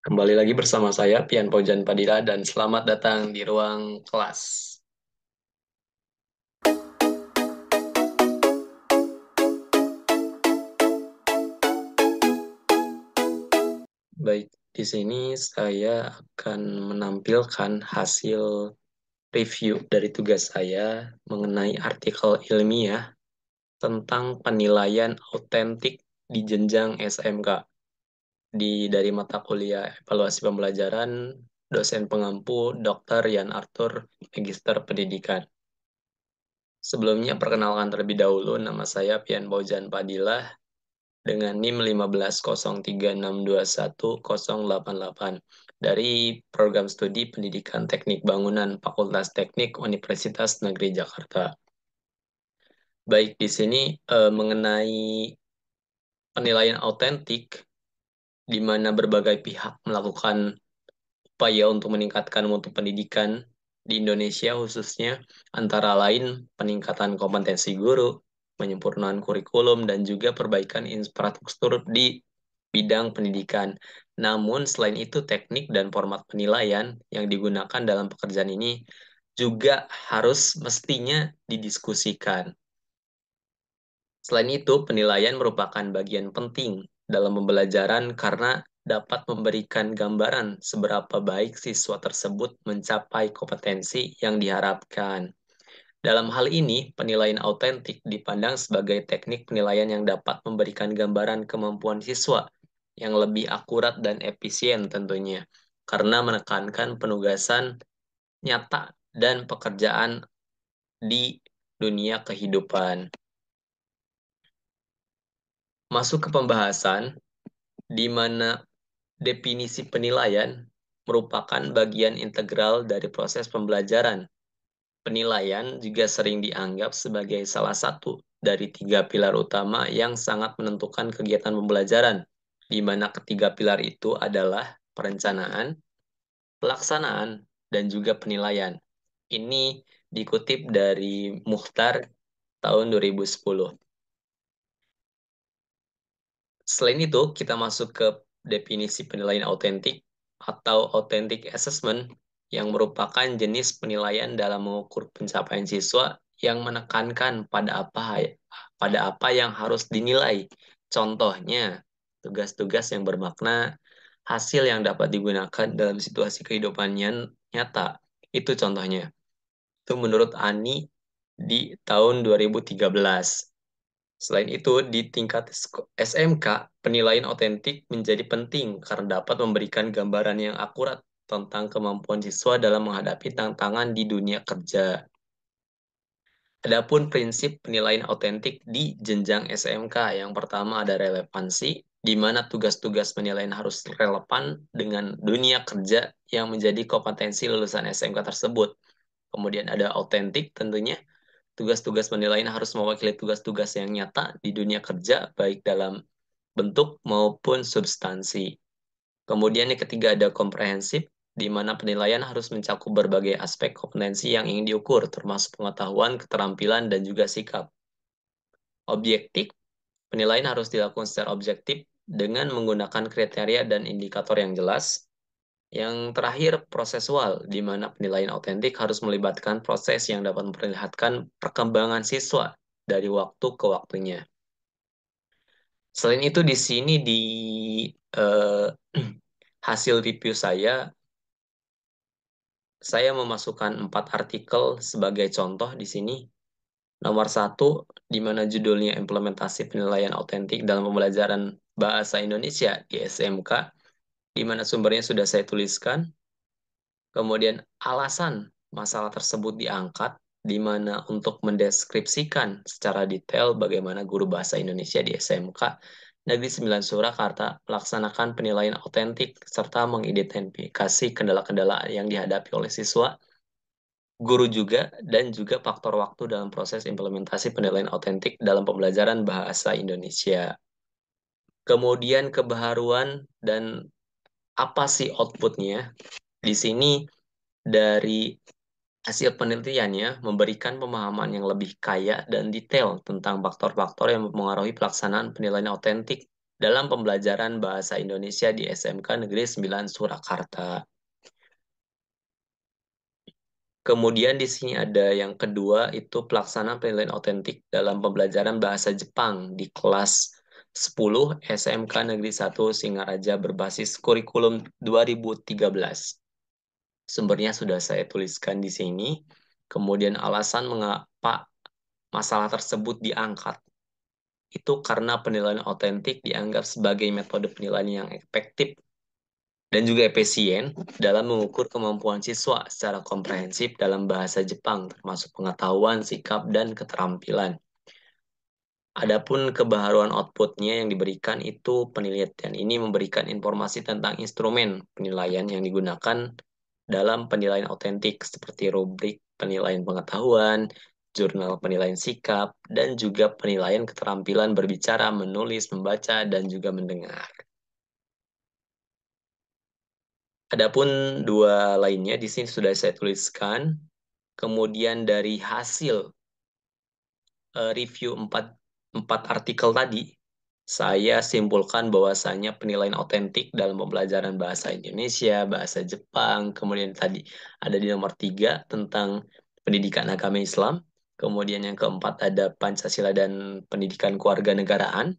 Kembali lagi bersama saya, Pian Paujan Padilla, dan selamat datang di ruang kelas. Baik, di sini saya akan menampilkan hasil review dari tugas saya mengenai artikel ilmiah tentang penilaian autentik di jenjang SMK dari mata kuliah evaluasi pembelajaran dosen pengampu Dr. Yan Arthur, Magister Pendidikan. Sebelumnya, perkenalkan terlebih dahulu, nama saya Pian Paujan Padilla dengan NIM 1503621088 dari Program Studi Pendidikan Teknik Bangunan Fakultas Teknik Universitas Negeri Jakarta. Baik, di sini mengenai penilaian autentik, di mana berbagai pihak melakukan upaya untuk meningkatkan mutu pendidikan di Indonesia khususnya, antara lain peningkatan kompetensi guru, penyempurnaan kurikulum, dan juga perbaikan infrastruktur di bidang pendidikan. Namun, selain itu, teknik dan format penilaian yang digunakan dalam pekerjaan ini juga harus mestinya didiskusikan. Selain itu, penilaian merupakan bagian penting dalam pembelajaran karena dapat memberikan gambaran seberapa baik siswa tersebut mencapai kompetensi yang diharapkan. Dalam hal ini, penilaian autentik dipandang sebagai teknik penilaian yang dapat memberikan gambaran kemampuan siswa yang lebih akurat dan efisien tentunya, karena menekankan penugasan nyata dan pekerjaan di dunia kehidupan. Masuk ke pembahasan, di mana definisi penilaian merupakan bagian integral dari proses pembelajaran. Penilaian juga sering dianggap sebagai salah satu dari tiga pilar utama yang sangat menentukan kegiatan pembelajaran, di mana ketiga pilar itu adalah perencanaan, pelaksanaan, dan juga penilaian. Ini dikutip dari Mukhtar tahun 2010. Selain itu, kita masuk ke definisi penilaian autentik atau authentic assessment yang merupakan jenis penilaian dalam mengukur pencapaian siswa yang menekankan pada apa yang harus dinilai. Contohnya, tugas-tugas yang bermakna, hasil yang dapat digunakan dalam situasi kehidupan nyata. Itu contohnya. Itu menurut Ani di tahun 2013. Selain itu, di tingkat SMK, penilaian otentik menjadi penting karena dapat memberikan gambaran yang akurat tentang kemampuan siswa dalam menghadapi tantangan di dunia kerja. Adapun prinsip penilaian otentik di jenjang SMK, yang pertama ada relevansi, di mana tugas-tugas penilaian harus relevan dengan dunia kerja yang menjadi kompetensi lulusan SMK tersebut. Kemudian ada autentik tentunya, tugas-tugas penilaian harus mewakili tugas-tugas yang nyata di dunia kerja, baik dalam bentuk maupun substansi. Kemudian yang ketiga ada komprehensif, di mana penilaian harus mencakup berbagai aspek kompetensi yang ingin diukur, termasuk pengetahuan, keterampilan, dan juga sikap. Objektif, penilaian harus dilakukan secara objektif dengan menggunakan kriteria dan indikator yang jelas. Yang terakhir, prosesual, di mana penilaian autentik harus melibatkan proses yang dapat memperlihatkan perkembangan siswa dari waktu ke waktunya. Selain itu, di sini di eh, hasil review saya memasukkan 4 artikel sebagai contoh di sini. Nomor satu, di mana judulnya implementasi penilaian autentik dalam pembelajaran bahasa Indonesia di SMK, di mana sumbernya sudah saya tuliskan. Kemudian alasan masalah tersebut diangkat, di mana untuk mendeskripsikan secara detail bagaimana guru bahasa Indonesia di SMK Negeri 9 Surakarta melaksanakan penilaian autentik serta mengidentifikasi kendala-kendala yang dihadapi oleh siswa, guru juga, dan juga faktor waktu dalam proses implementasi penilaian autentik dalam pembelajaran bahasa Indonesia. Kemudian kebaharuan dan apa sih outputnya? Di sini dari hasil penelitiannya memberikan pemahaman yang lebih kaya dan detail tentang faktor-faktor yang mempengaruhi pelaksanaan penilaian autentik dalam pembelajaran bahasa Indonesia di SMK Negeri 9 Surakarta. Kemudian di sini ada yang kedua, itu pelaksanaan penilaian otentik dalam pembelajaran bahasa Jepang di kelas 10 SMK Negeri 1 Singaraja berbasis kurikulum 2013. Sumbernya sudah saya tuliskan di sini. Kemudian alasan mengapa masalah tersebut diangkat. Itu karena penilaian otentik dianggap sebagai metode penilaian yang efektif dan juga efisien dalam mengukur kemampuan siswa secara komprehensif dalam bahasa Jepang, termasuk pengetahuan, sikap, dan keterampilan. Adapun kebaharuan outputnya yang diberikan itu penelitian ini memberikan informasi tentang instrumen penilaian yang digunakan dalam penilaian otentik seperti rubrik penilaian pengetahuan, jurnal penilaian sikap, dan juga penilaian keterampilan berbicara, menulis, membaca, dan juga mendengar. Adapun dua lainnya di sini sudah saya tuliskan. Kemudian dari hasil review empat artikel tadi, saya simpulkan bahwasanya penilaian otentik dalam pembelajaran bahasa Indonesia, bahasa Jepang, kemudian tadi ada di nomor 3 tentang pendidikan agama Islam, kemudian yang keempat ada Pancasila dan pendidikan kewarganegaraan,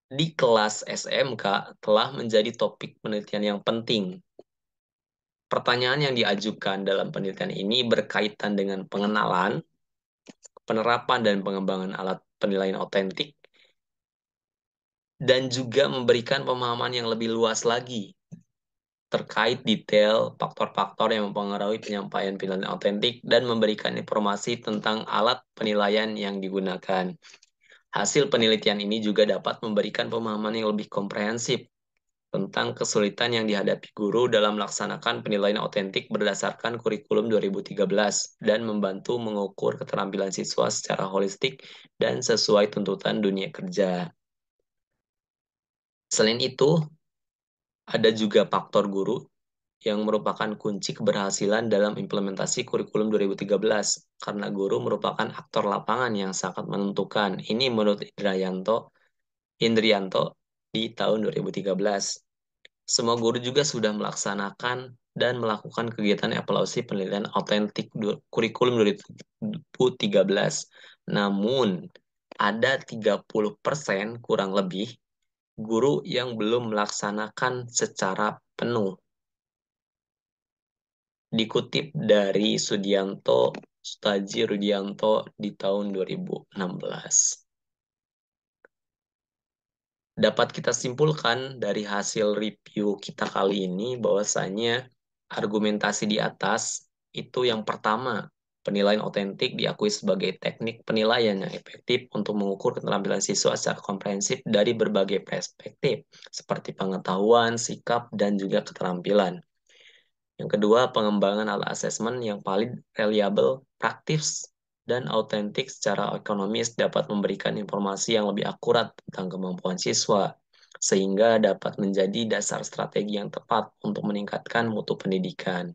di kelas SMK telah menjadi topik penelitian yang penting. Pertanyaan yang diajukan dalam penelitian ini berkaitan dengan pengenalan, penerapan dan pengembangan alat penilaian otentik, dan juga memberikan pemahaman yang lebih luas lagi terkait detail faktor-faktor yang mempengaruhi penyampaian penilaian otentik dan memberikan informasi tentang alat penilaian yang digunakan. Hasil penelitian ini juga dapat memberikan pemahaman yang lebih komprehensif tentang kesulitan yang dihadapi guru dalam melaksanakan penilaian otentik berdasarkan kurikulum 2013 dan membantu mengukur keterampilan siswa secara holistik dan sesuai tuntutan dunia kerja. Selain itu, ada juga faktor guru yang merupakan kunci keberhasilan dalam implementasi kurikulum 2013 karena guru merupakan aktor lapangan yang sangat menentukan. Ini menurut Indrianto di tahun 2013. Semua guru juga sudah melaksanakan dan melakukan kegiatan evaluasi penilaian otentik kurikulum 2013. Namun, ada 30% kurang lebih guru yang belum melaksanakan secara penuh. Dikutip dari Sustaji Rudianto di tahun 2016. Dapat kita simpulkan dari hasil review kita kali ini bahwasanya argumentasi di atas itu yang pertama, penilaian otentik diakui sebagai teknik penilaian yang efektif untuk mengukur keterampilan siswa secara komprehensif dari berbagai perspektif, seperti pengetahuan, sikap, dan juga keterampilan. Yang kedua, pengembangan alat asesmen yang paling reliable, praktis, dan autentik secara ekonomis dapat memberikan informasi yang lebih akurat tentang kemampuan siswa, sehingga dapat menjadi dasar strategi yang tepat untuk meningkatkan mutu pendidikan.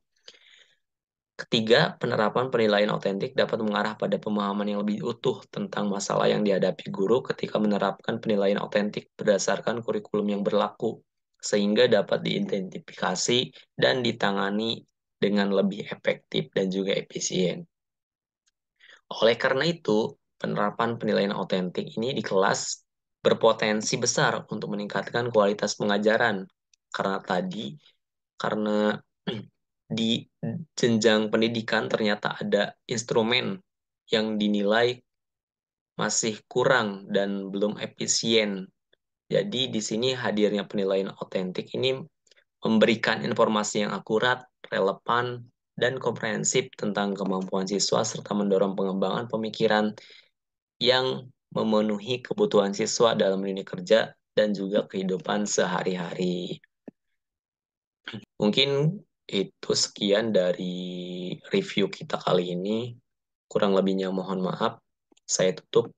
Ketiga, penerapan penilaian otentik dapat mengarah pada pemahaman yang lebih utuh tentang masalah yang dihadapi guru ketika menerapkan penilaian otentik berdasarkan kurikulum yang berlaku, sehingga dapat diidentifikasi dan ditangani dengan lebih efektif dan juga efisien. Oleh karena itu, penerapan penilaian otentik ini di kelas berpotensi besar untuk meningkatkan kualitas pengajaran. Karena di jenjang pendidikan ternyata ada instrumen yang dinilai masih kurang dan belum efisien. Jadi di sini hadirnya penilaian otentik ini memberikan informasi yang akurat, relevan, dan komprehensif tentang kemampuan siswa serta mendorong pengembangan pemikiran yang memenuhi kebutuhan siswa dalam dunia kerja dan juga kehidupan sehari-hari. Mungkin itu sekian dari review kita kali ini. Kurang lebihnya mohon maaf. Saya tutup.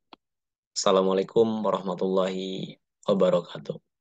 Assalamualaikum warahmatullahi wabarakatuh.